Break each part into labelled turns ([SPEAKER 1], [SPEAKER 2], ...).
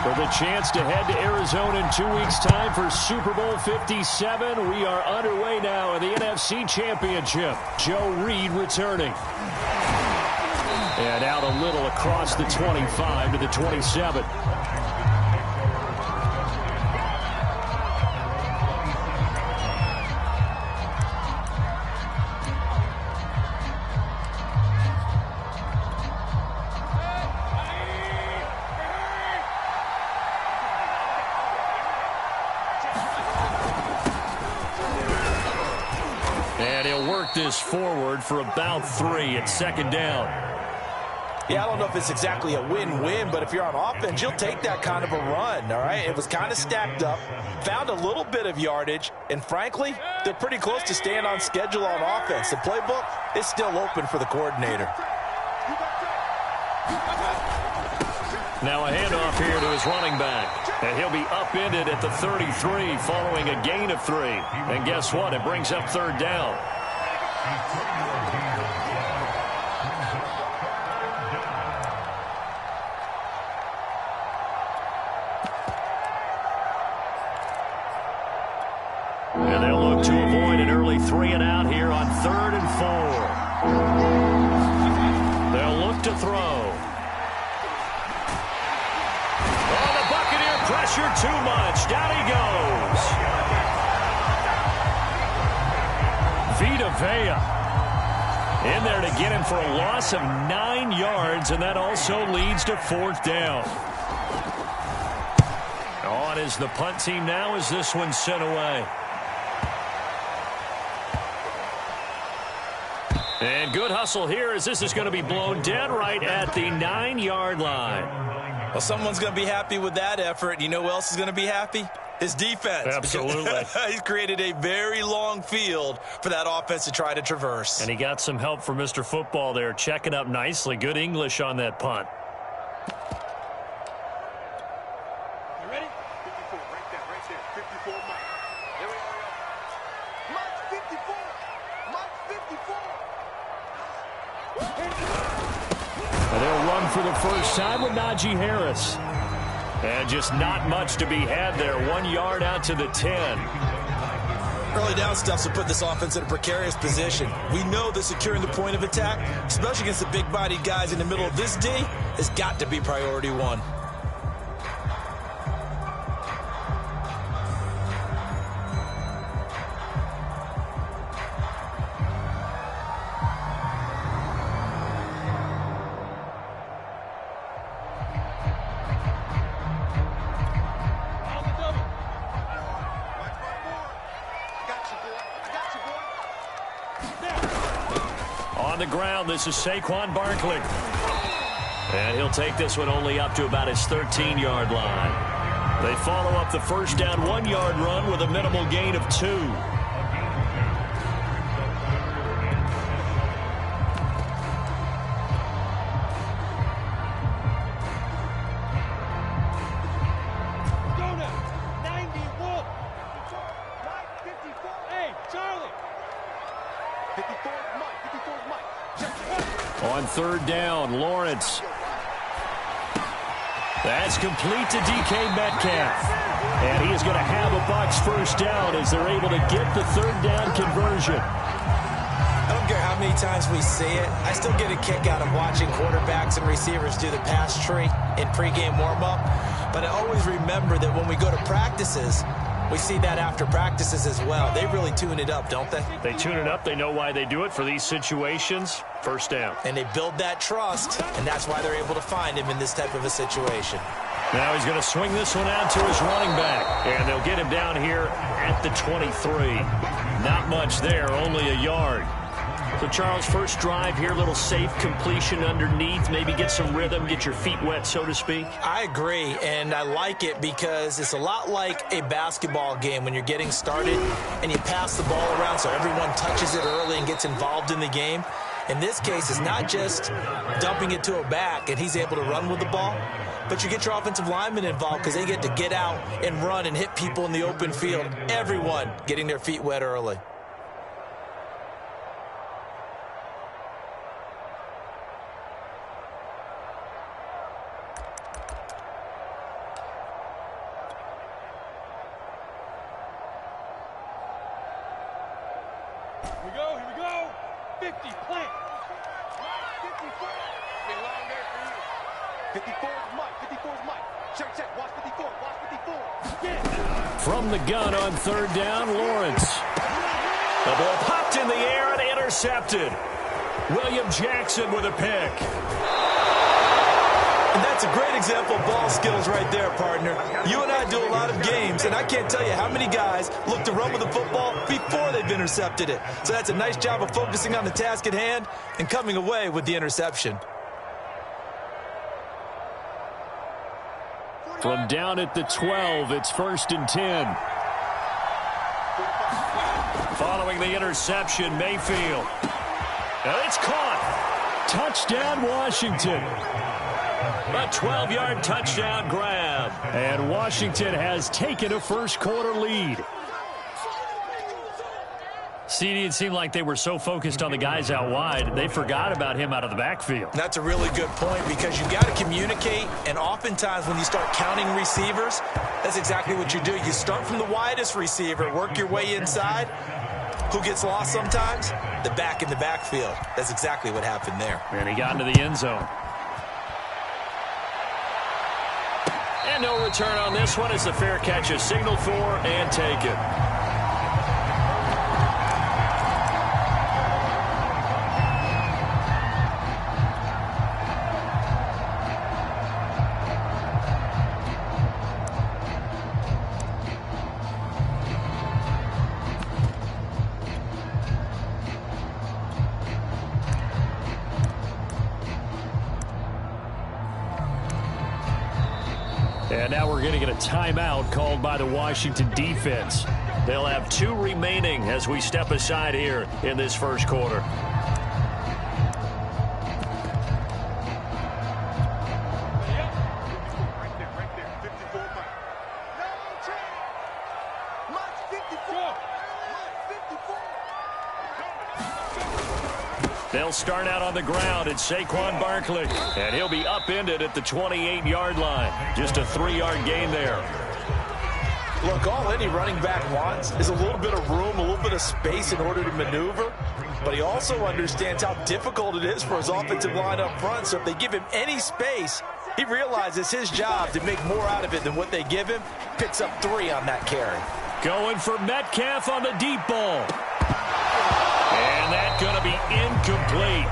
[SPEAKER 1] For the chance to head to Arizona in 2 weeks' time for Super Bowl 57. We are underway now in the NFC Championship. Joe Reed returning. And out a little across the 25 to the 27. And he'll work this forward for about 3 at second down.
[SPEAKER 2] Yeah, I don't know if it's exactly a win-win, but if you're on offense, you'll take that kind of a run, all right? It was kind of stacked up, found a little bit of yardage, and frankly, they're pretty close to staying on schedule on offense. The playbook is still open for the coordinator.
[SPEAKER 1] Now a handoff here to his running back. And he'll be upended at the 33 following a gain of 3. And guess what? It brings up third down. And they'll look to avoid an early 3 and out here on 3rd and 4. They'll look to throw. Pressure too much. Down he goes. Vita Vea in there to get him for a loss of 9 yards, and that also leads to 4th down. On is the punt team now as this one's sent away. And good hustle here as this is going to be blown dead right at the 9-yard line.
[SPEAKER 2] Well, someone's going to be happy with that effort. You know who else is going to be happy? His defense.
[SPEAKER 1] Absolutely.
[SPEAKER 2] He's created a very long field for that offense to try to traverse.
[SPEAKER 1] And he got some help from Mr. Football there, checking up nicely. Good English on that punt.
[SPEAKER 3] You ready? 54, right there, 54, Mike. There we go. Mike 54. Mike 54.
[SPEAKER 1] And they'll run for the first time with Najee Harris. And just not much to be had there. 1 yard out to the 10.
[SPEAKER 2] Early down stuff will put this offense in a precarious position. We know that securing the point of attack, especially against the big-bodied guys in the middle of this D, has got to be priority 1.
[SPEAKER 1] On the ground, this is Saquon Barkley. And he'll take this one only up to about his 13-yard line. They follow up the first down 1-yard run with a minimal gain of 2. On third down, Lawrence. That's complete to DK Metcalf. And he is going to have a Bucs first down as they're able to get the third down conversion.
[SPEAKER 2] I don't care how many times we see it. I still get a kick out of watching quarterbacks and receivers do the pass tree in pregame warm-up. But I always remember that when we go to practices, we see that after practices as well. They really tune it up, don't they?
[SPEAKER 1] They tune it up. They know why they do it for these situations. First down.
[SPEAKER 2] And they build that trust, and that's why they're able to find him in this type of a situation.
[SPEAKER 1] Now he's going to swing this one out to his running back. And they'll get him down here at the 23. Not much there, only a yard. So, Charles, first drive here, little safe completion underneath, maybe get some rhythm, get your feet wet, so to speak.
[SPEAKER 2] I agree, and I like it because it's a lot like a basketball game when you're getting started and you pass the ball around so everyone touches it early and gets involved in the game. In this case, it's not just dumping it to a back and he's able to run with the ball, but you get your offensive linemen involved because they get to get out and run and hit people in the open field. Everyone getting their feet wet early.
[SPEAKER 3] we go, here we go. 50, plant. 54. Be a long day for you. 54 is Mike, 54 is Mike. Check, watch 54, watch 54. Yeah.
[SPEAKER 1] From the gun on third down, Lawrence. The ball popped in the air and intercepted. William Jackson with a pick.
[SPEAKER 2] And that's a great example of ball skills right there, partner. You and I do a lot of games, and I can't tell you how many guys look to run with the football before they've intercepted it. So that's a nice job of focusing on the task at hand and coming away with the interception.
[SPEAKER 1] From down at the 12, it's 1st and 10. Following the interception, Mayfield. And it's caught. Touchdown, Washington. A 12-yard touchdown grab. And Washington has taken a first-quarter lead. CD, it seemed like they were so focused on the guys out wide, they forgot about him out of the backfield.
[SPEAKER 2] That's a really good point because you've got to communicate, and oftentimes when you start counting receivers, that's exactly what you do. You start from the widest receiver, work your way inside. Who gets lost sometimes? The back in the backfield. That's exactly what happened there.
[SPEAKER 1] And he got into the end zone. And no return on this one. It's a fair catch, a signal for, and taken. And now we're going to get a timeout called by the Washington defense. They'll have 2 remaining as we step aside here in this first quarter. They'll start out on the ground. It's Saquon Barkley, and he'll be upended at the 28-yard line. Just a 3-yard gain there.
[SPEAKER 2] Look, all any running back wants is a little bit of room, a little bit of space in order to maneuver, but he also understands how difficult it is for his offensive line up front, so if they give him any space, he realizes his job to make more out of it than what they give him. Picks up 3 on that carry.
[SPEAKER 1] Going for Metcalf on the deep ball. And that's going to be incomplete.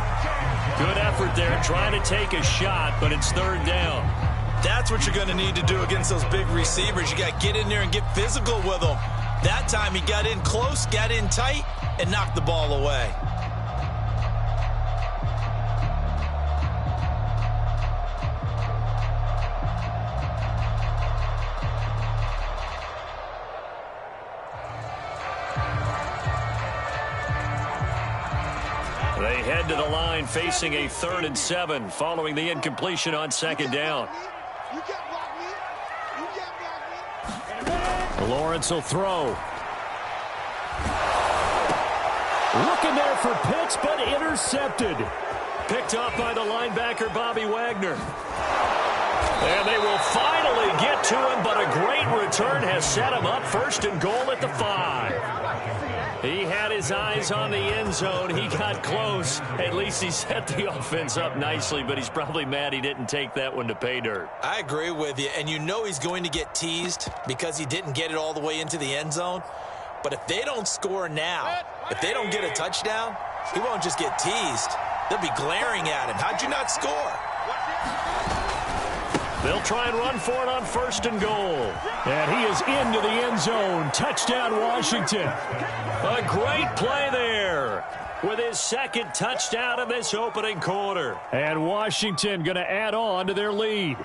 [SPEAKER 1] Good effort there trying to take a shot, but it's 3rd down.
[SPEAKER 2] That's what you're going to need to do against those big receivers. You got to get in there and get physical with them. That time he got in close, got in tight, and knocked the ball away.
[SPEAKER 1] They head to the line facing a 3rd and 7 following the incompletion on 2nd down. Lawrence will throw. Looking there for Pitts, but intercepted. Picked up by the linebacker, Bobby Wagner. And they will finally get to him, but a great return has set him up 1st and goal at the 5. He had his eyes on the end zone. He got close. At least he set the offense up nicely, but he's probably mad he didn't take that one to pay dirt.
[SPEAKER 2] I agree with you, and you know he's going to get teased because he didn't get it all the way into the end zone. But if they don't score now, if they don't get a touchdown, he won't just get teased. They'll be glaring at him. How'd you not score?
[SPEAKER 1] They'll try and run for it on 1st and goal. And he is into the end zone. Touchdown, Washington. A great play there with his 2nd touchdown in this opening quarter. And Washington going to add on to their lead.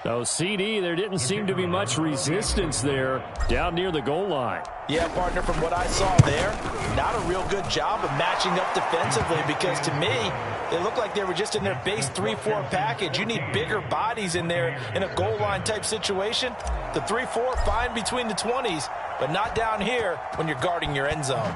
[SPEAKER 1] So, CD, there didn't seem to be much resistance there down near the goal line.
[SPEAKER 2] Yeah, partner, from what I saw there, not a real good job of matching up defensively because to me, it looked like they were just in their base 3-4 package. You need bigger bodies in there in a goal line type situation. The 3-4, fine between the 20s, but not down here when you're guarding your end zone.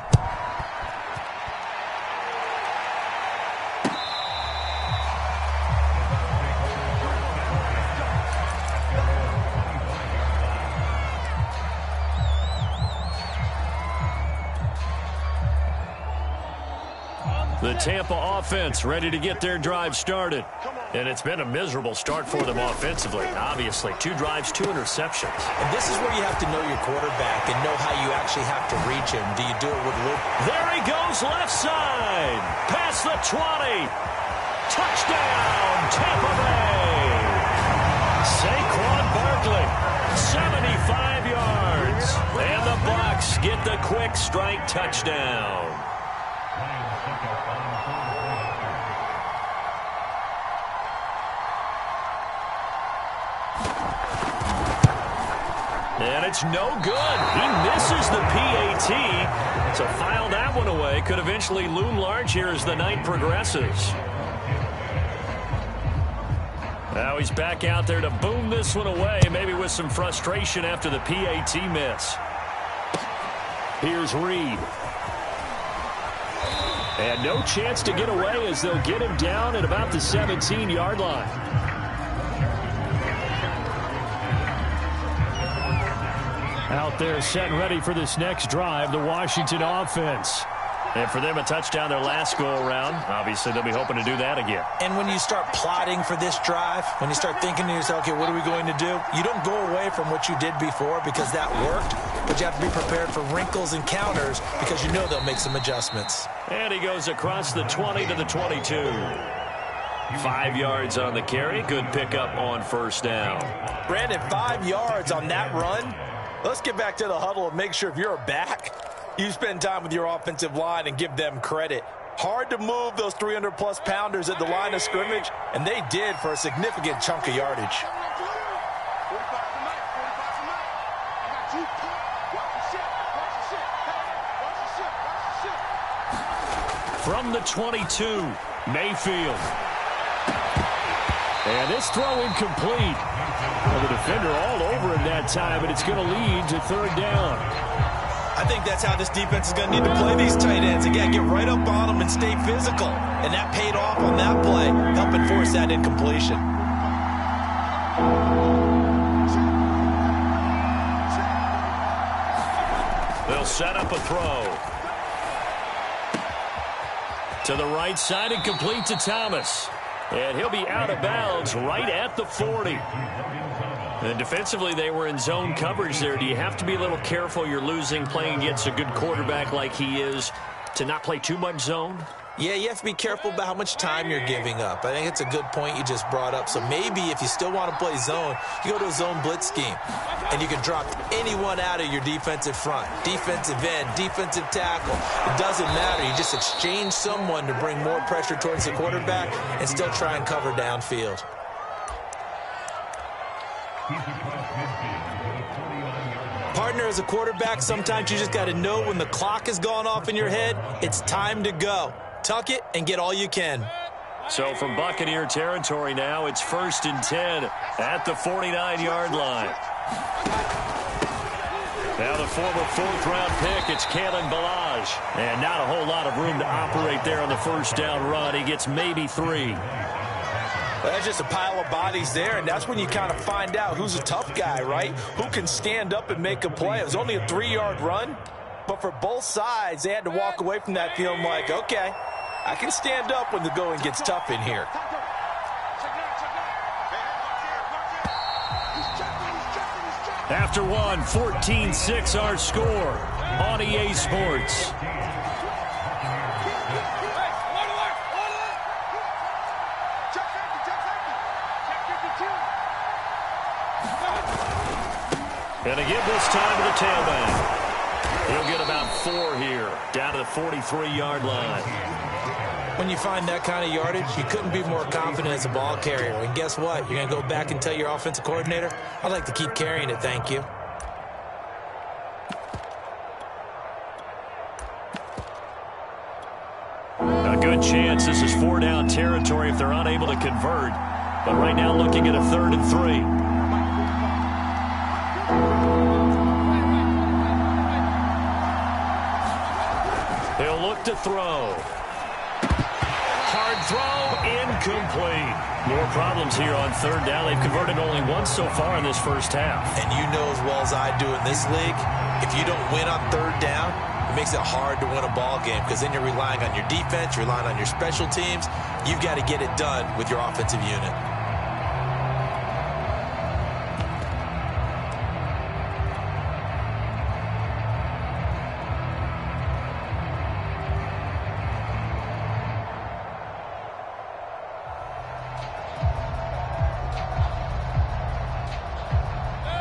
[SPEAKER 1] Tampa offense ready to get their drive started. And it's been a miserable start for them offensively. Obviously, 2 drives, 2 interceptions.
[SPEAKER 2] And this is where you have to know your quarterback and know how you actually have to reach him. Do you do it with Luke?
[SPEAKER 1] There he goes, left side. Past the 20. Touchdown, Tampa Bay. Saquon Barkley, 75 yards. And the Bucs get the quick strike touchdown. And it's no good. He misses the PAT. So file that one away. Could eventually loom large here as the night progresses. Now he's back out there to boom this one away, maybe with some frustration after the PAT miss. Here's Reed. And no chance to get away as they'll get him down at about the 17-yard line. Out there set and ready for this next drive, the Washington offense. And for them, a touchdown their last go-around. Obviously, they'll be hoping to do that again.
[SPEAKER 2] And when you start plotting for this drive, when you start thinking to yourself, okay, what are we going to do? You don't go away from what you did before because that worked, but you have to be prepared for wrinkles and counters because you know they'll make some adjustments.
[SPEAKER 1] And he goes across the 20 to the 22. 5 yards on the carry. Good pickup on first down.
[SPEAKER 2] Brandon, 5 yards on that run. Let's get back to the huddle and make sure if you're a back, you spend time with your offensive line and give them credit. Hard to move those 300-plus pounders at the line of scrimmage, and they did for a significant chunk of yardage.
[SPEAKER 1] From the 22, Mayfield. And this throw incomplete. Well, the defender all over him that time, and it's going to lead to third down.
[SPEAKER 2] I think that's how this defense is going to need to play these tight ends. Again, get right up on them and stay physical. And that paid off on that play, helping force that incompletion.
[SPEAKER 1] They'll set up a throw. To the right side and complete to Thomas. And he'll be out of bounds right at the 40. And defensively, they were in zone coverage there. Do you have to be a little careful? You're losing, playing against a good quarterback like he is, to not play too much zone?
[SPEAKER 2] Yeah, you have to be careful about how much time you're giving up. I think it's a good point you just brought up. So maybe if you still want to play zone, you go to a zone blitz scheme. And you can drop anyone out of your defensive front. Defensive end, defensive tackle. It doesn't matter. You just exchange someone to bring more pressure towards the quarterback and still try and cover downfield. Partner, as a quarterback, sometimes you just got to know when the clock has gone off in your head, it's time to go. Tuck it and get all you can.
[SPEAKER 1] So from Buccaneer territory now, it's 1st and 10 at the 49-yard line. Now the former 4th-round pick, it's Kalen Ballage. And not a whole lot of room to operate there on the first down run. He gets maybe 3.
[SPEAKER 2] Well, that's just a pile of bodies there, and that's when you kind of find out who's a tough guy, right? Who can stand up and make a play. It was only a 3-yard run, but for both sides, they had to walk away from that feeling like, okay, I can stand up when the going gets tough in here.
[SPEAKER 1] After one, 14-6 our score on EA Sports. And they give this time to the tailback. He'll get about 4 here, down to the 43-yard line.
[SPEAKER 2] When you find that kind of yardage, you couldn't be more confident as a ball carrier. And guess what? You're going to go back and tell your offensive coordinator, I'd like to keep carrying it, thank you.
[SPEAKER 1] A good chance this is 4-down territory if they're unable to convert. But right now looking at a 3rd and 3. He'll look to throw. Hard throw, incomplete. More problems here on 3rd down. They've converted only once so far in this first half.
[SPEAKER 2] And you know as well as I do in this league, if you don't win on 3rd down, it makes it hard to win a ball game because then you're relying on your defense, you're relying on your special teams. You've got to get it done with your offensive unit.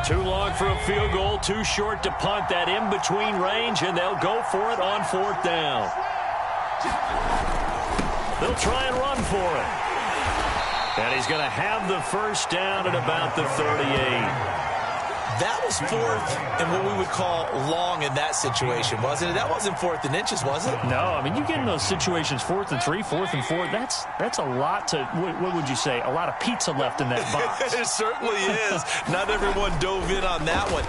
[SPEAKER 1] Too long for a field goal, too short to punt. That in-between range, and they'll go for it on 4th down. They'll try and run for it. And he's going to have the first down at about the 38.
[SPEAKER 2] That was 4th and what we would call long in that situation, wasn't it? That wasn't 4th and inches, was it?
[SPEAKER 1] No, I mean, you get in those situations 4th and 3, 4th and 4. That's a lot to, what would you say, a lot of pizza left in that box.
[SPEAKER 2] It certainly is. Not everyone dove in on that one.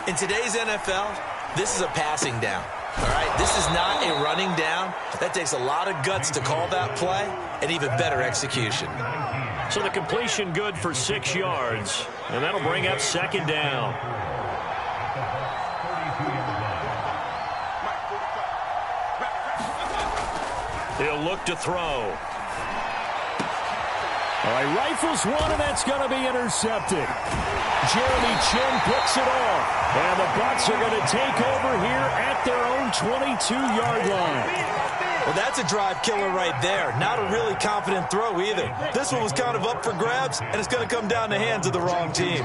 [SPEAKER 2] In today's NFL, this is a passing down. All right, this is not a running down. That takes a lot of guts to call that play and even better execution.
[SPEAKER 1] So the completion good for 6 yards, and that'll bring up 2nd down. He'll look to throw. All right, rifles one, and that's going to be intercepted. Jeremy Chin picks it off, and the Bucs are going to take over here at their own 22-yard line.
[SPEAKER 2] Well, that's a drive killer right there. Not a really confident throw either. This one was kind of up for grabs, and it's going to come down the hands of the wrong team.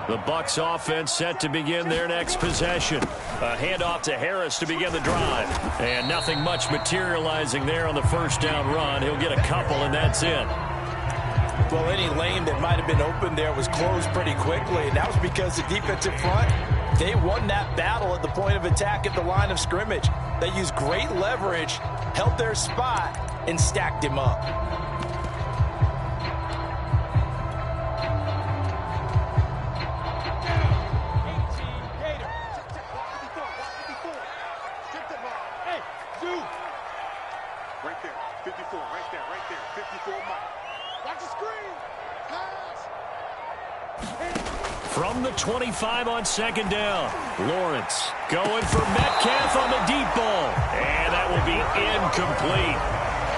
[SPEAKER 1] The Bucs offense set to begin their next possession. A handoff to Harris to begin the drive. And nothing much materializing there on the first down run. He'll get a couple, and that's it.
[SPEAKER 2] Well, any lane that might have been open there was closed pretty quickly, and that was because the defensive front, they won that battle at the point of attack at the line of scrimmage. They used great leverage, held their spot, and stacked him up.
[SPEAKER 3] Right there, 54, right there, 54, Mike. Watch the screen. Pass.
[SPEAKER 1] From the 25 on 2nd down, Lawrence going for Metcalf on the deep ball. And that will be incomplete.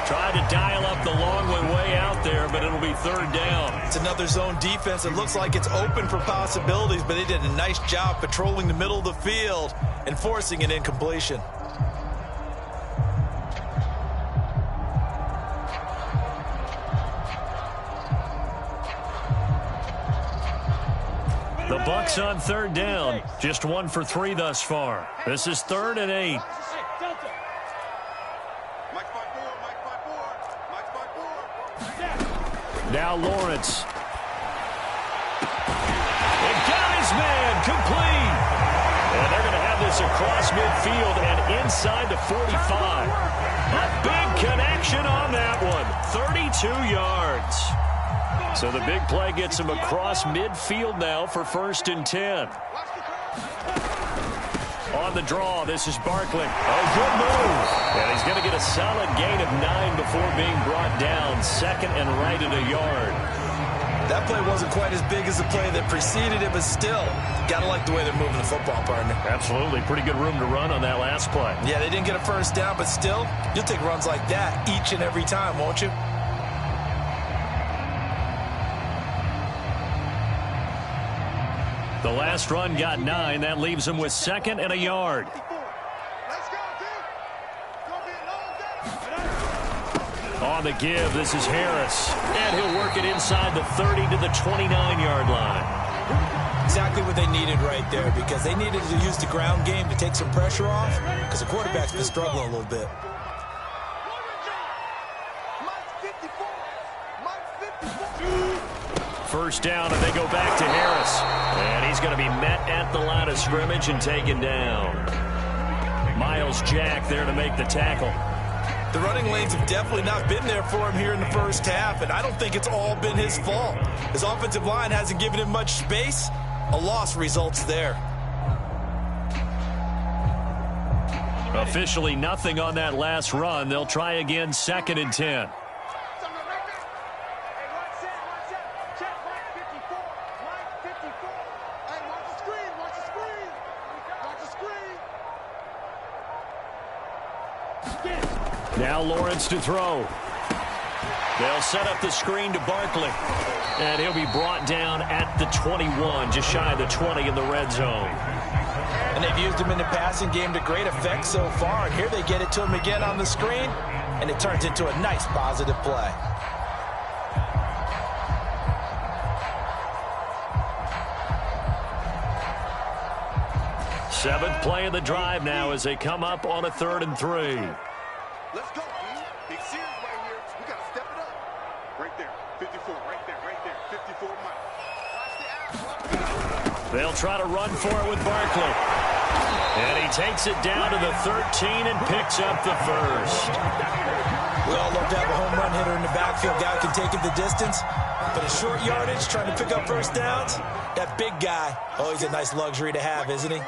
[SPEAKER 1] Tried to dial up the long way out there, but it'll be 3rd down.
[SPEAKER 2] It's another zone defense. It looks like it's open for possibilities, but they did a nice job patrolling the middle of the field and forcing an incompletion.
[SPEAKER 1] The Bucs on 3rd down, just 1 for 3 thus far. This is 3rd and 8. Now Lawrence. And got his man, complete. And they're going to have this across midfield and inside the 45. A big connection on that one, 32 yards. So the big play gets him across midfield now for 1st and 10. On the draw, this is Barkley. Oh, good move. And he's going to get a solid gain of 9 before being brought down. 2nd and right at a yard.
[SPEAKER 2] That play wasn't quite as big as the play that preceded it, but still, got to like the way they're moving the football, partner.
[SPEAKER 1] Absolutely. Pretty good room to run on that last play.
[SPEAKER 2] Yeah, they didn't get a first down, but still, you'll take runs like that each and every time, won't you?
[SPEAKER 1] The last run got 9. That leaves him with 2nd and a yard. On the give, this is Harris. And he'll work it inside the 30 to the 29-yard line.
[SPEAKER 2] Exactly what they needed right there, because they needed to use the ground game to take some pressure off, because the quarterback's been struggling a little bit.
[SPEAKER 1] First down, and they go back to Harris. And he's going to be met at the line of scrimmage and taken down. Miles Jack there to make the tackle.
[SPEAKER 2] The running lanes have definitely not been there for him here in the first half, and I don't think it's all been his fault. His offensive line hasn't given him much space. A loss results there.
[SPEAKER 1] Officially nothing on that last run. They'll try again, 2nd and 10. Now Lawrence to throw. They'll set up the screen to Barkley. And he'll be brought down at the 21, just shy of the 20 in the red zone.
[SPEAKER 2] And they've used him in the passing game to great effect so far. And here they get it to him again on the screen, and it turns into a nice positive play.
[SPEAKER 1] Seventh play of the drive now as they come up on a 3rd and 3.
[SPEAKER 3] Let's go, B. Big series right here. We got to step it up. Right there. 54. Right there. 54 Mike. Watch the ass.
[SPEAKER 1] They'll try to run for it with Barkley. And he takes it down to the 13 and picks up the first.
[SPEAKER 2] We all love to have a home run hitter in the backfield. Guy can take it the distance. But a short yardage, trying to pick up first downs, that big guy, always a nice luxury to have, isn't he?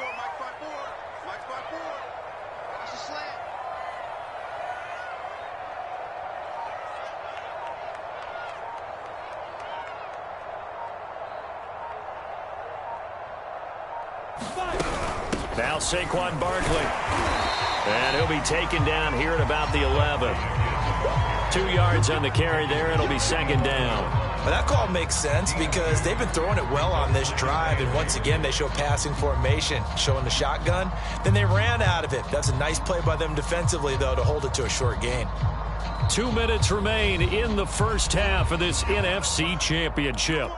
[SPEAKER 1] Now Saquon Barkley. And he'll be taken down here at about the 11. 2 yards on the carry there. It'll be 2nd down.
[SPEAKER 2] Well, that call makes sense because they've been throwing it well on this drive. And once again, they show passing formation, showing the shotgun. Then they ran out of it. That's a nice play by them defensively, though, to hold it to a short gain.
[SPEAKER 1] 2 minutes remain in the first half of this NFC Championship.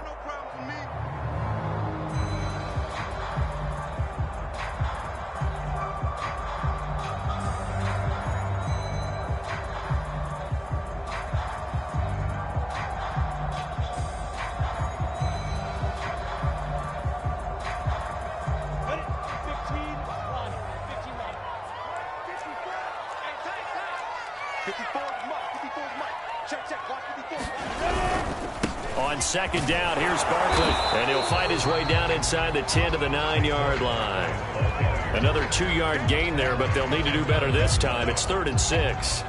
[SPEAKER 1] On 2nd down, here's Barkley. And he'll fight his way down inside the 10 to the 9-yard line. Another 2-yard gain there, but they'll need to do better this time. It's 3rd and 6.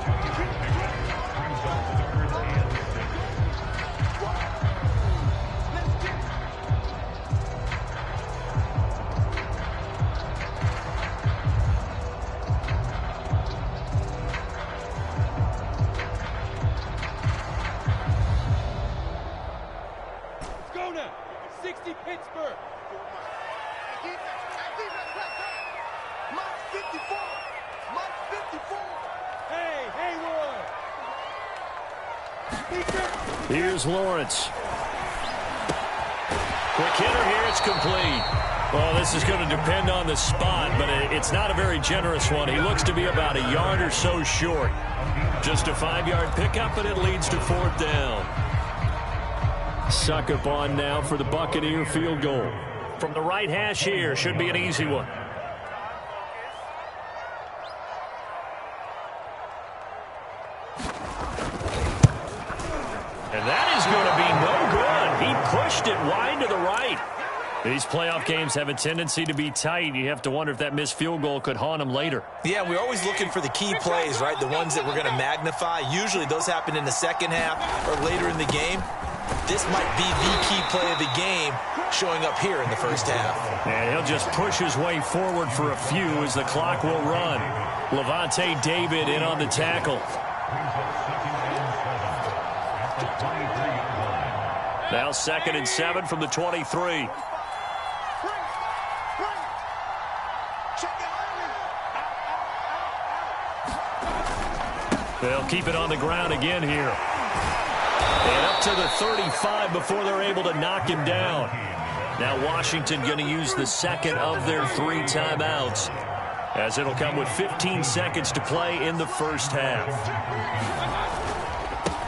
[SPEAKER 1] Here's Lawrence. Quick hitter here. It's complete. Well, this is going to depend on the spot, but it's not a very generous one. He looks to be about a yard or so short. Just a 5-yard pickup, and it leads to 4th down. Suck up on now for the Buccaneer field goal. From the right hash here, should be an easy one. And that is going to be no good. He pushed it wide to the right. These playoff games have a tendency to be tight. You have to wonder if that missed field goal could haunt him later.
[SPEAKER 2] Yeah, we're always looking for the key plays, right? The ones that we're going to magnify. Usually those happen in the second half or later in the game. This might be the key play of the game showing up here in the first half.
[SPEAKER 1] And he'll just push his way forward for a few as the clock will run. Levante David in on the tackle. Now 2nd and 7 from the 23. They'll keep it on the ground again here. And up to the 35 before they're able to knock him down. Now Washington going to use the 2nd of their 3 timeouts, as it'll come with 15 seconds to play in the first half.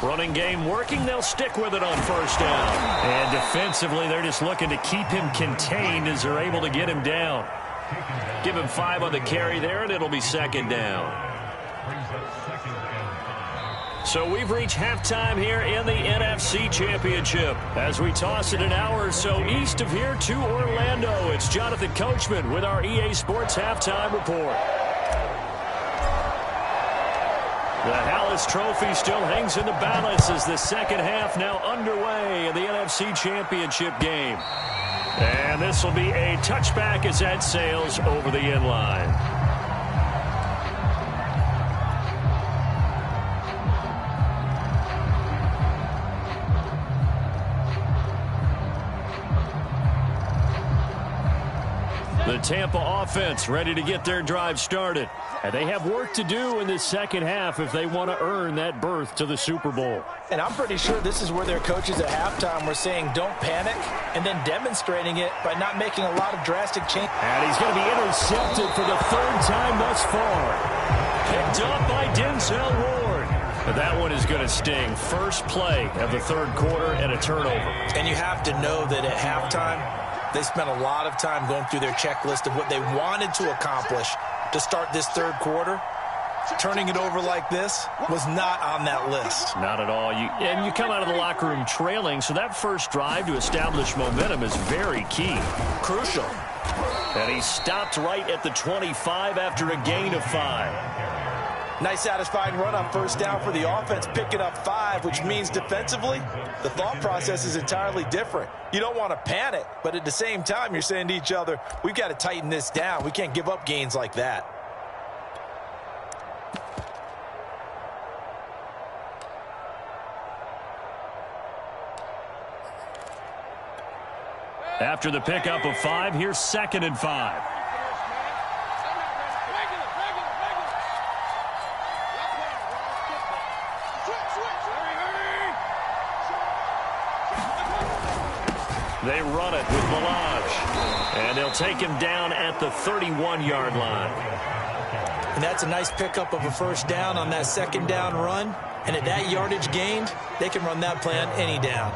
[SPEAKER 1] Running game working. They'll stick with it on 1st down. And defensively, they're just looking to keep him contained as they're able to get him down. Give him 5 on the carry there, and it'll be 2nd down. So we've reached halftime here in the NFC Championship. As we toss it an hour or so east of here to Orlando, it's Jonathan Coachman with our EA Sports Halftime Report. The Hallis Trophy still hangs in the balance as the second half now underway in the NFC Championship game. And this will be a touchback as that sails over the end line. The Tampa offense ready to get their drive started. And they have work to do in this second half if they want to earn that berth to the Super Bowl.
[SPEAKER 2] And I'm pretty sure this is where their coaches at halftime were saying don't panic, and then demonstrating it by not making a lot of drastic changes.
[SPEAKER 1] And he's going to be intercepted for the third time thus far. Picked up by Denzel Ward. But that one is going to sting. First play of the third quarter and a turnover.
[SPEAKER 2] And you have to know that at halftime, they spent a lot of time going through their checklist of what they wanted to accomplish to start this third quarter. Turning it over like this was not on that list.
[SPEAKER 1] Not at all. And you come out of the locker room trailing, so that first drive to establish momentum is very key.
[SPEAKER 2] Crucial.
[SPEAKER 1] And he stopped right at the 25 after a gain of 5.
[SPEAKER 2] Nice satisfying run on first down for the offense, picking up 5, which means defensively, the thought process is entirely different. You don't want to panic, but at the same time, you're saying to each other, we've got to tighten this down. We can't give up gains like that.
[SPEAKER 1] After the pickup of 5, here's 2nd and 5. They run it with Balaj. And they'll take him down at the 31-yard line.
[SPEAKER 2] And that's a nice pickup of a first down on that second down run. And at that yardage gained, they can run that play on any down.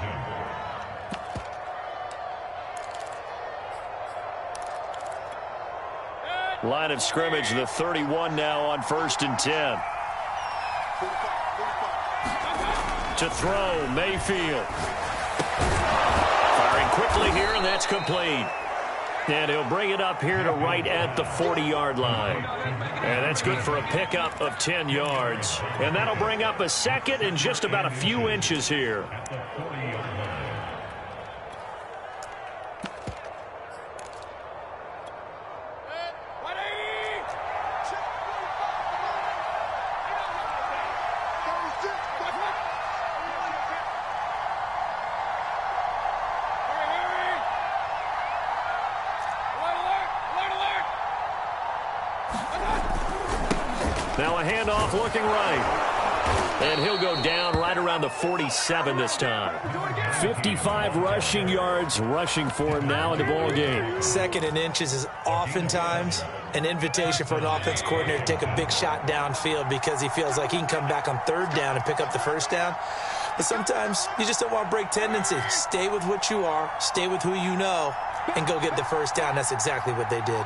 [SPEAKER 1] Line of scrimmage, the 31 now on 1st and 10. To throw, Mayfield. Firing quickly here, and that's complete. And he'll bring it up here to right at the 40-yard line. And that's good for a pickup of 10 yards. And that'll bring up a second and just about a few inches here. Now a handoff looking right. And he'll go down right around the 47 this time. 55 rushing yards rushing for him now in the ball game.
[SPEAKER 2] 2nd and inches is oftentimes an invitation for an offense coordinator to take a big shot downfield because he feels like he can come back on 3rd down and pick up the first down. But sometimes you just don't want to break tendency. Stay with what you are, stay with who you know, and go get the first down. That's exactly what they did.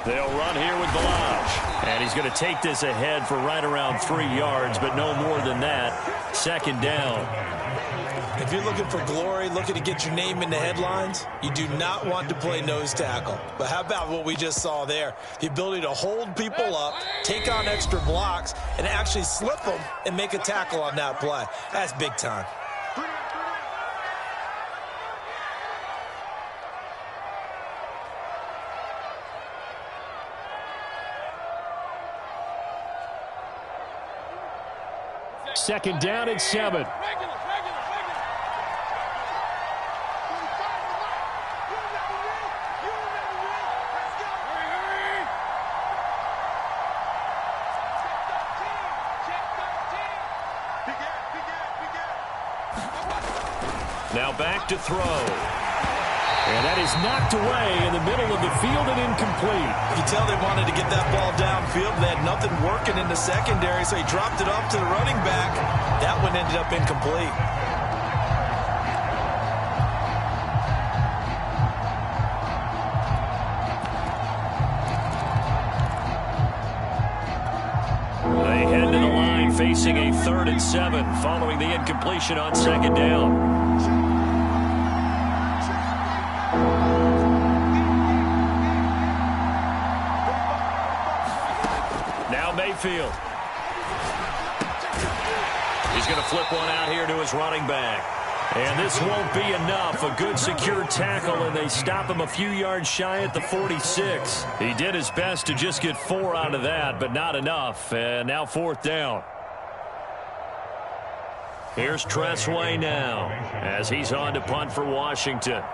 [SPEAKER 1] They'll run here with Balaj. And he's going to take this ahead for right around 3 yards, but no more than that. 2nd down.
[SPEAKER 2] If you're looking for glory, looking to get your name in the headlines, you do not want to play nose tackle. But how about what we just saw there? The ability to hold people up, take on extra blocks, and actually slip them and make a tackle on that play. That's big time.
[SPEAKER 1] Second down and 7. Now back to throw. And that is knocked away in the middle of the field and incomplete.
[SPEAKER 2] You can tell they wanted to get that ball downfield. They had nothing working in the secondary, so he dropped it off to the running back. That one ended up incomplete.
[SPEAKER 1] They head to the line facing a 3rd and 7 following the incompletion on 2nd down. Mayfield. He's going to flip one out here to his running back. And this won't be enough. A good secure tackle, and they stop him a few yards shy at the 46. He did his best to just get 4 out of that, but not enough. And now 4th down. Here's Tressway now as he's on to punt for Washington.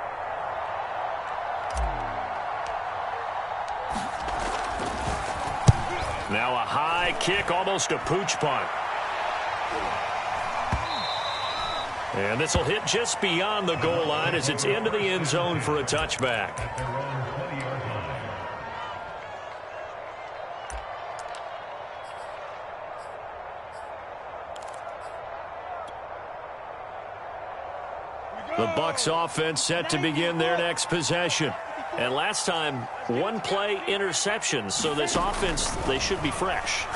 [SPEAKER 1] Now a high kick, almost a pooch punt. And this will hit just beyond the goal line as it's into the end zone for a touchback. The Bucs offense set to begin their next possession. And last time, one play interception. So this offense, they should be fresh.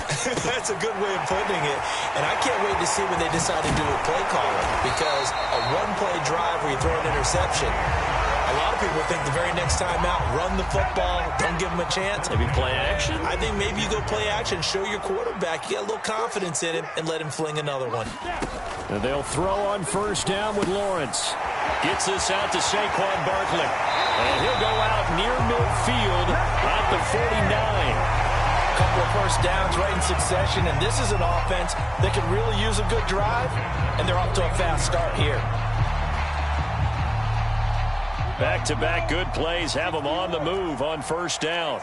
[SPEAKER 2] That's a good way of putting it. And I can't wait to see when they decide to do a play calling. Because a one-play drive where you throw an interception, a lot of people think the very next time out, run the football, don't give them a chance.
[SPEAKER 1] Maybe play action?
[SPEAKER 2] I think maybe you go play action, show your quarterback, you get a little confidence in him, and let him fling another one.
[SPEAKER 1] And they'll throw on first down with Lawrence. Gets this out to Saquon Barkley. And he'll go out near midfield at the 49.
[SPEAKER 2] A couple of first downs right in succession, and this is an offense that can really use a good drive, and they're off to a fast start here.
[SPEAKER 1] Back-to-back good plays have them on the move on first down.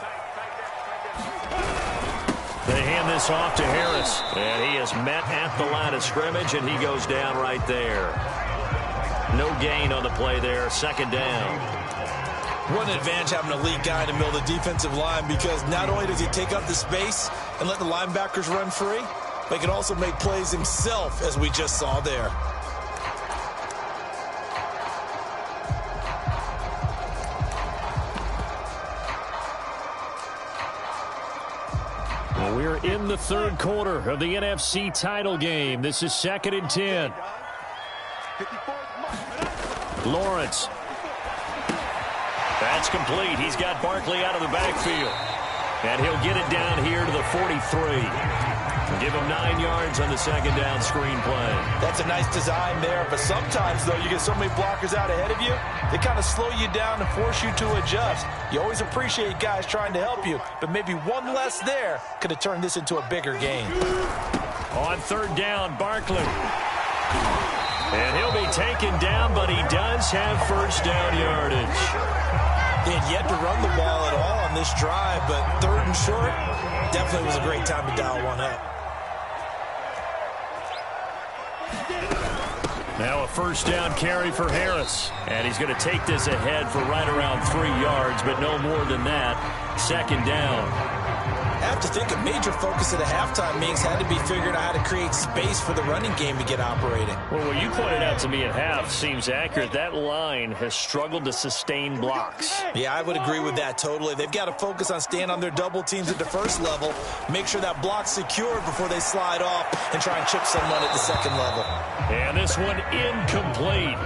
[SPEAKER 1] They hand this off to Harris, and he is met at the line of scrimmage, and he goes down right there. No gain on the play there, second down.
[SPEAKER 2] What an advantage having a lead guy in the middle of the defensive line, because not only does he take up the space and let the linebackers run free, but he can also make plays himself, as we just saw there.
[SPEAKER 1] Well, we're in the third quarter of the NFC title game. This is 2nd and 10. Lawrence. That's complete. He's got Barkley out of the backfield. And he'll get it down here to the 43. Give him 9 yards on the second down screen play.
[SPEAKER 2] That's a nice design there, but sometimes, though, you get so many blockers out ahead of you, they kind of slow you down and force you to adjust. You always appreciate guys trying to help you, but maybe one less there could have turned this into a bigger game.
[SPEAKER 1] On third down, Barkley. And he'll be taken down, but he does have first down yardage.
[SPEAKER 2] He had yet to run the ball at all on this drive, but third and short definitely was a great time to dial one up.
[SPEAKER 1] Now a first down carry for Harris. And he's going to take this ahead for right around 3 yards, but no more than that. Second down.
[SPEAKER 2] I have to think a major focus of the halftime meetings had to be figuring out how to create space for the running game to get operating.
[SPEAKER 1] Well, what you pointed out to me at half seems accurate. That line has struggled to sustain blocks.
[SPEAKER 2] Yeah, I would agree with that totally. They've got to focus on staying on their double teams at the first level, make sure that block's secured before they slide off and try and chip someone at the second level.
[SPEAKER 1] And this one incomplete.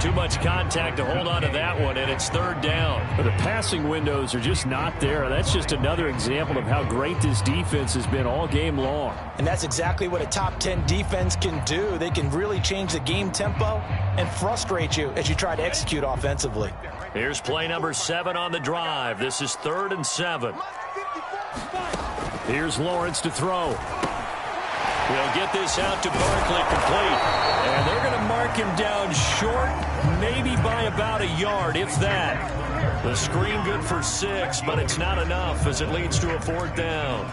[SPEAKER 1] Too much contact to hold on to that one, and it's third down. But the passing windows are just not there. That's just another example of how great this defense has been all game long.
[SPEAKER 2] And that's exactly what a top 10 defense can do. They can really change the game tempo and frustrate you as you try to execute offensively.
[SPEAKER 1] Here's play number 7 on the drive. This is 3rd and 7. Here's Lawrence to throw. He'll get this out to Barkley, complete. And they're going to mark him down short, maybe by about a yard, if that. The screen good for 6, but it's not enough as it leads to a 4th down.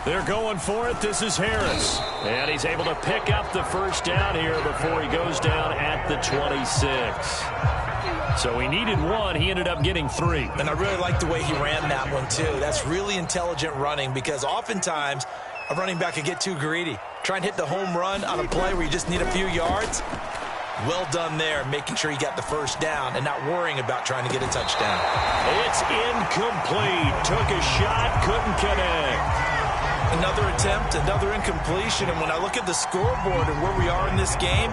[SPEAKER 1] They're going for it. This is Harris. And he's able to pick up the first down here before he goes down at the 26. So he needed 1. He ended up getting 3.
[SPEAKER 2] And I really like the way he ran that one, too. That's really intelligent running, because oftentimes a running back can get too greedy. Try and hit the home run on a play where you just need a few yards. Well done there, making sure he got the first down and not worrying about trying to get a touchdown.
[SPEAKER 1] It's incomplete. Took a shot, couldn't connect.
[SPEAKER 2] Another attempt, another incompletion, and when I look at the scoreboard and where we are in this game,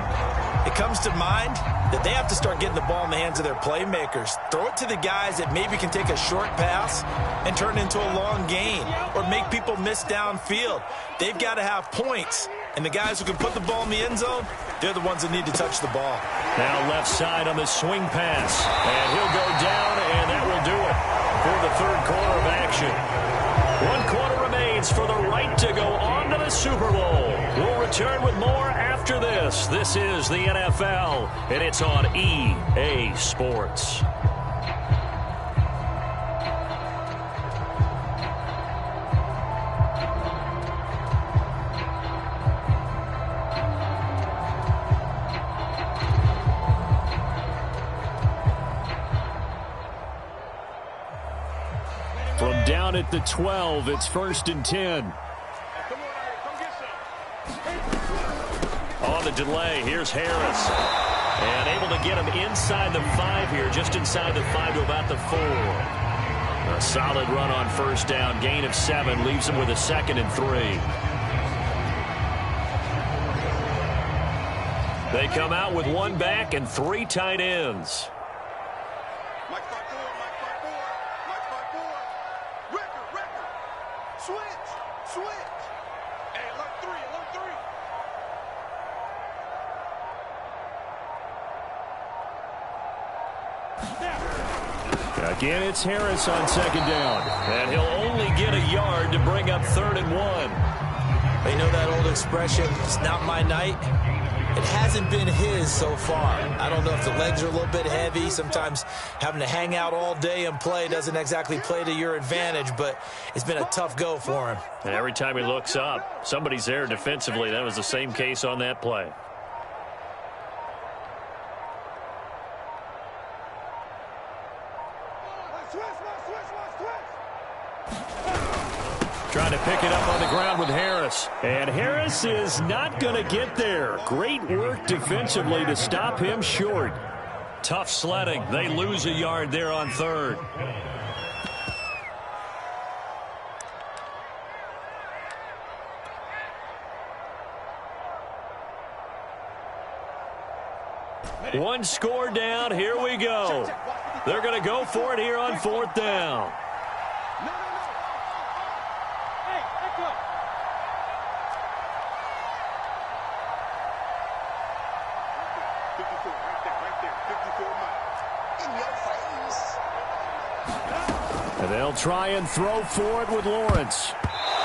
[SPEAKER 2] it comes to mind that they have to start getting the ball in the hands of their playmakers. Throw it to the guys that maybe can take a short pass and turn it into a long gain or make people miss downfield. They've got to have points, and the guys who can put the ball in the end zone, they're the ones that need to touch the ball.
[SPEAKER 1] Now left side on the swing pass, and he'll go down, and that will do it for the third quarter of action. 1 quarter remains for the right to go on to the Super Bowl. We'll return with more after this. This is the NFL, and it's on EA Sports. From down at the 12, it's 1st and 10. On the delay, here's Harris. And able to get him inside the 5 here, just inside the 5 to about the 4. A solid run on first down, gain of 7, leaves him with a 2nd and 3. They come out with 1 back and 3 tight ends. Again, it's Harris on 2nd down. And he'll only get a yard to bring up 3rd and 1.
[SPEAKER 2] You know that old expression, it's not my night? It hasn't been his so far. I don't know if the legs are a little bit heavy. Sometimes having to hang out all day and play doesn't exactly play to your advantage, but it's been a tough go for him.
[SPEAKER 1] And every time he looks up, somebody's there defensively. That was the same case on that play. Trying to pick it up on the ground with Harris. And Harris is not going to get there. Great work defensively to stop him short. Tough sledding. They lose a yard there on 3rd. One score down. Here we go. They're going to go for it here on 4th down. And they'll try and throw for it with Lawrence.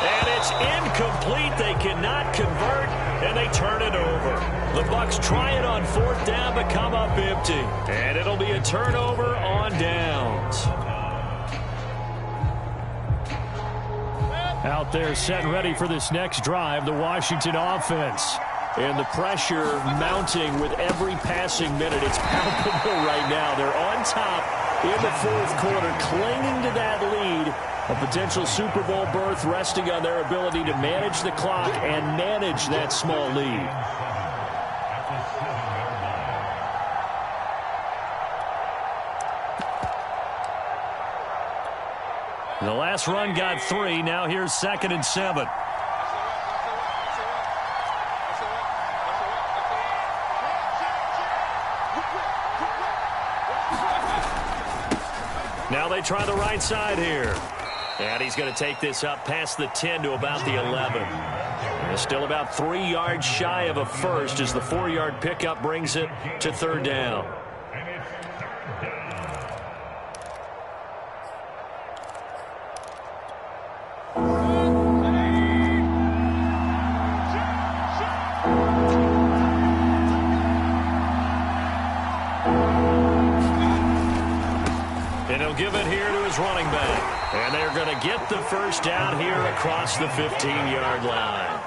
[SPEAKER 1] And it's incomplete. They cannot convert, and they turn it over. The Bucs try it on 4th down, but come up empty. And it'll be a turnover on downs. Out there set and ready for this next drive, the Washington offense. And the pressure mounting with every passing minute. It's palpable right now. They're on top in the 4th quarter, clinging to that lead. A potential Super Bowl berth resting on their ability to manage the clock and manage that small lead. The last run got 3. Now here's 2nd and 7. Now they try the right side here. And he's going to take this up past the 10 to about the 11. And still about 3 yards shy of a first as the 4-yard pickup brings it to 3rd down. And he'll give it here to his running back. And they're going to get the first down here across the 15-yard line.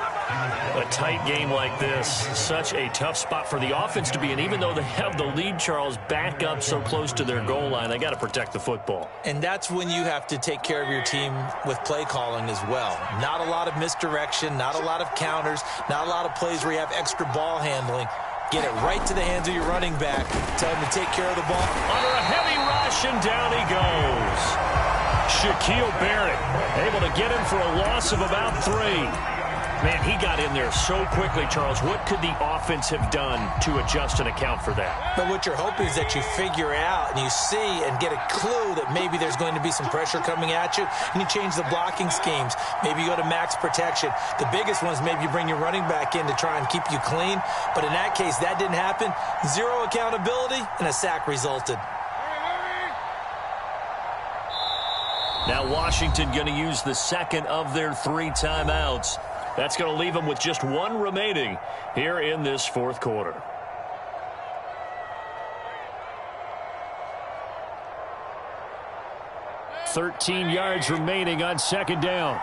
[SPEAKER 1] A tight game like this, such a tough spot for the offense to be in. Even though they have the lead, Charles, back up so close to their goal line, they got to protect the football.
[SPEAKER 2] And that's when you have to take care of your team with play calling as well. Not a lot of misdirection, not a lot of counters, not a lot of plays where you have extra ball handling. Get it right to the hands of your running back. Tell him to take care of the ball.
[SPEAKER 1] Under a heavy rush, and down he goes. Shaquille Barrett able to get him for a loss of about 3. Man, he got in there so quickly, Charles. What could the offense have done to adjust and account for that?
[SPEAKER 2] But what you're hoping is that you figure out and you see and get a clue that maybe there's going to be some pressure coming at you, and you change the blocking schemes. Maybe you go to max protection. The biggest one is maybe you bring your running back in to try and keep you clean. But in that case, that didn't happen. 0 accountability, and a sack resulted.
[SPEAKER 1] Now Washington going to use the second of their 3 timeouts. That's going to leave them with just 1 remaining here in this fourth quarter. $13 yards remaining on second down.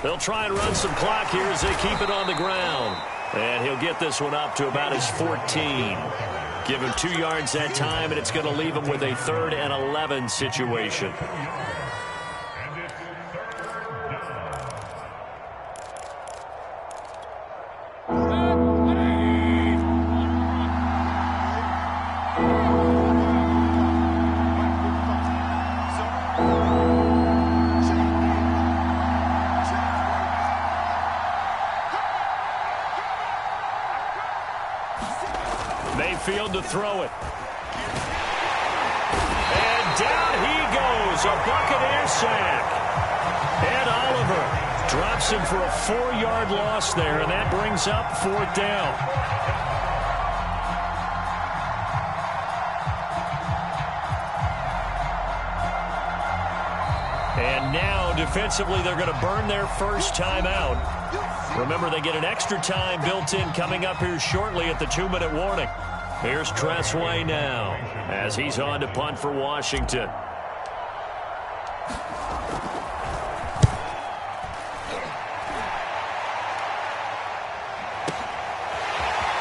[SPEAKER 1] They'll try and run some clock here as they keep it on the ground. And he'll get this one up to about his 14. Give him 2 yards that time, and it's going to leave him with a 3rd and 11 situation. Mayfield to throw it. And down he goes. A Buccaneer sack. Ed Oliver drops him for a 4-yard loss there, and that brings up 4th down. And now, defensively, they're going to burn their first timeout. Remember, they get an extra time built in coming up here shortly at the 2-minute warning. Here's Tressway now as he's on to punt for Washington.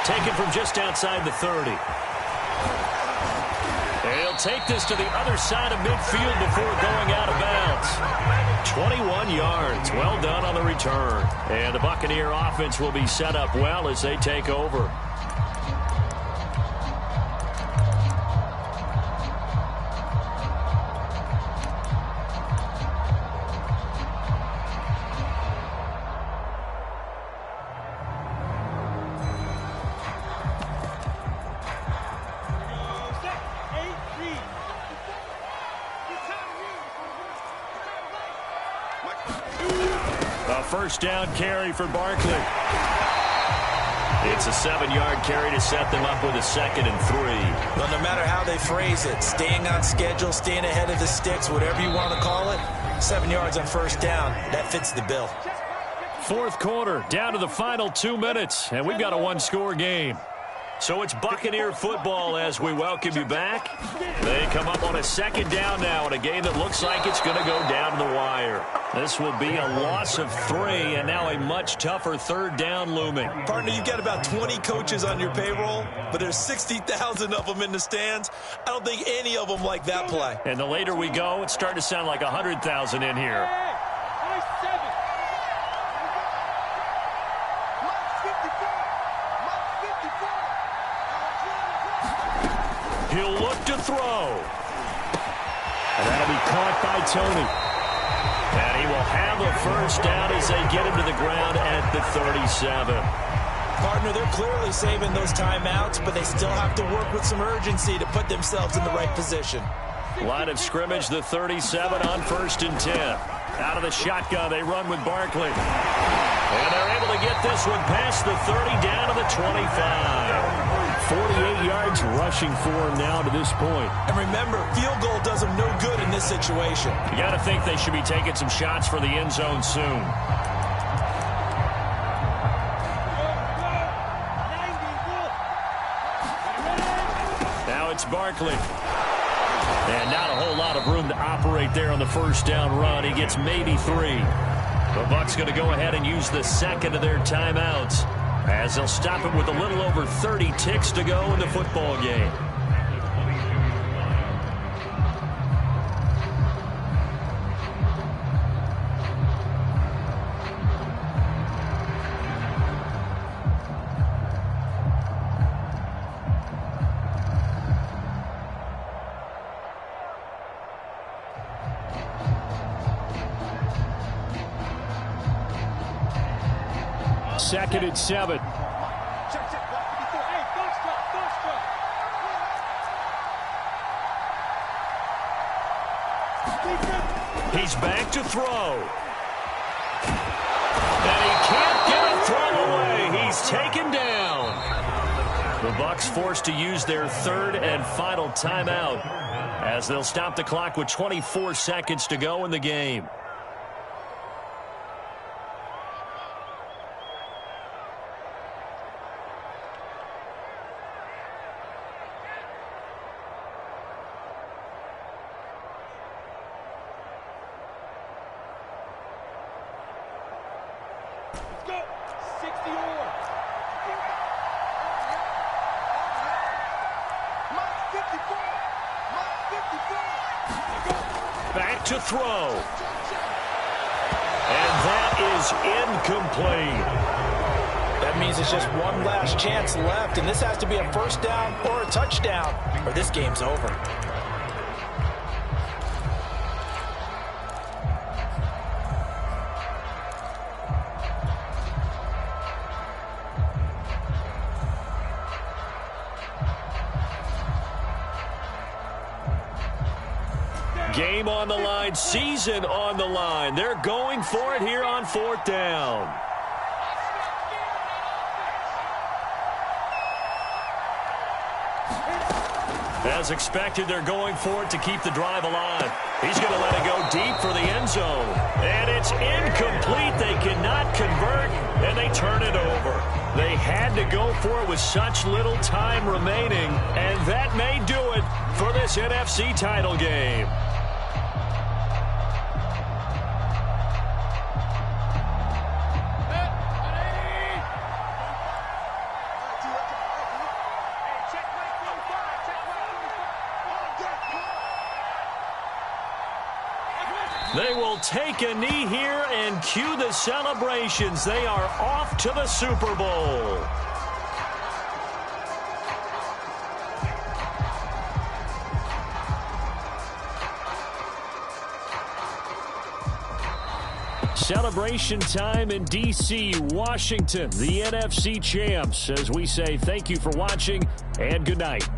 [SPEAKER 1] Taken from just outside the 30. And he'll take this to the other side of midfield before going out of bounds. 21 yards. Well done on the return. And the Buccaneer offense will be set up well as they take over. First down carry for Barkley. It's a 7-yard carry to set them up with a 2nd and 3.
[SPEAKER 2] Well, no matter how they phrase it, staying on schedule, staying ahead of the sticks, whatever you want to call it, 7 yards on first down, that fits the bill.
[SPEAKER 1] Fourth quarter, down to the final 2 minutes, and we've got a 1-score game. So it's Buccaneer football as we welcome you back. They come up on a 2nd down now in a game that looks like it's going to go down to the wire. This will be a loss of 3, and now a much tougher 3rd down looming.
[SPEAKER 2] Partner, you've got about 20 coaches on your payroll, but there's 60,000 of them in the stands. I don't think any of them like that play.
[SPEAKER 1] And the later we go, it's starting to sound like 100,000 in here. He'll look to throw. And that'll be caught by Tony. And he will have a first down as they get him to the ground at the 37.
[SPEAKER 2] Partner, they're clearly saving those timeouts, but they still have to work with some urgency to put themselves in the right position.
[SPEAKER 1] Line of scrimmage, the 37 on 1st and 10. Out of the shotgun, they run with Barkley. And they're able to get this one past the 30 down to the 25. 48 yards rushing for him now to this point.
[SPEAKER 2] And remember, field goal does them no good in this situation.
[SPEAKER 1] You got to think they should be taking some shots for the end zone soon. Now it's Barkley. And not a whole lot of room to operate there on the first down run. He gets maybe 3. The Bucs going to go ahead and use the second of their timeouts as they'll stop it with a little over 30 ticks to go in the football game.
[SPEAKER 4] Second and 7.
[SPEAKER 3] Check, check, watch 54. Hey, don't stop, don't stop.
[SPEAKER 1] He's back to throw. And he can't get a throw away. He's taken down. The Bucs forced to use their third and final timeout as they'll stop the clock with 24 seconds to go in the game.
[SPEAKER 3] Go! 60 or. Mike 54. Mike 54.
[SPEAKER 1] Back to throw. And that is incomplete.
[SPEAKER 2] That means it's just one last chance left, and this has to be a first down or a touchdown, or this game's over.
[SPEAKER 1] Game on the line, season on the line. They're going for it here on fourth down. As expected, they're going for it to keep the drive alive. He's going to let it go deep for the end zone. And it's incomplete. They cannot convert, and they turn it over. They had to go for it with such little time remaining, and that may do it for this NFC title game. They will take a knee here and cue the celebrations. They are off to the Super Bowl. Celebration time in D.C., Washington, the NFC champs, as we say thank you for watching and good night.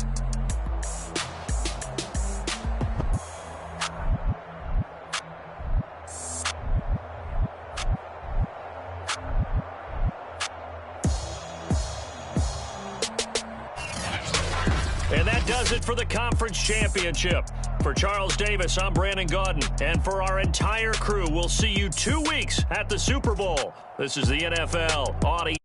[SPEAKER 1] And that does it for the conference championship. For Charles Davis, I'm Brandon Gaudin. And for our entire crew, we'll see you 2 weeks at the Super Bowl. This is the NFL Audio.